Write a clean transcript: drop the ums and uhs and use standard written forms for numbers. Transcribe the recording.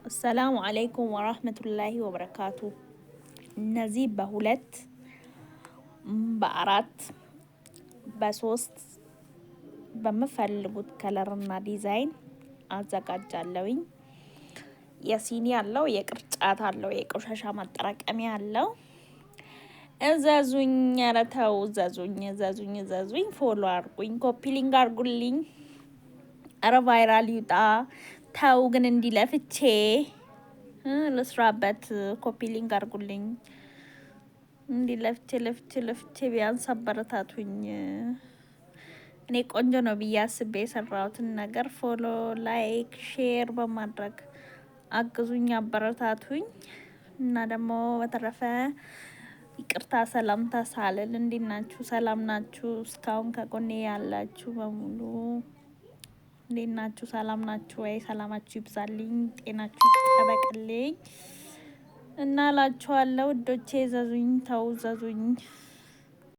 አሰላሙ አለይኩም ወራህመቱላሂ ወበረካቱ። እነዚህ በሁለት በአራት በሶስት በምፈልጉት ከለርና ዲዛይን አዘጋጃለሁኝ። የሲኒ አለው፣ የቅርጫት አለው፣ የቆሻሻ ማጠራቀሚያ አለው። እዘዙኝ፣ ኧረ ተው እዘዙኝ፣ እዘዙኝ፣ እዘዙኝ። ፎሎ አርጉኝ፣ ኮፒ ሊንክ አርጉልኝ። ኧረ ቫይራል ይውጣ። ተው ግን እንዲለፍቼ ልስራበት። ኮፒ ሊንክ አርጉልኝ። እንዲለፍቼ ለፍቼ ቢያንስ አበረታቱኝ። እኔ ቆንጆ ነው ብዬ አስቤ የሰራሁትን ነገር ፎሎ፣ ላይክ፣ ሼር በማድረግ አግዙኝ፣ አበረታቱኝ። እና ደግሞ በተረፈ ይቅርታ ሰላምታ ሳልል እንዴት ናችሁ? ሰላም ናችሁ? እስካሁን ከጎኔ ያላችሁ በሙሉ እንዴት ናችሁ? ሰላም ናችሁ ወይ? ሰላማችሁ ይብዛልኝ፣ ጤናችሁ ይጠበቅልኝ እና ላችኋለሁ። ውዶቼ ዘዙኝ፣ ተው ዘዙኝ።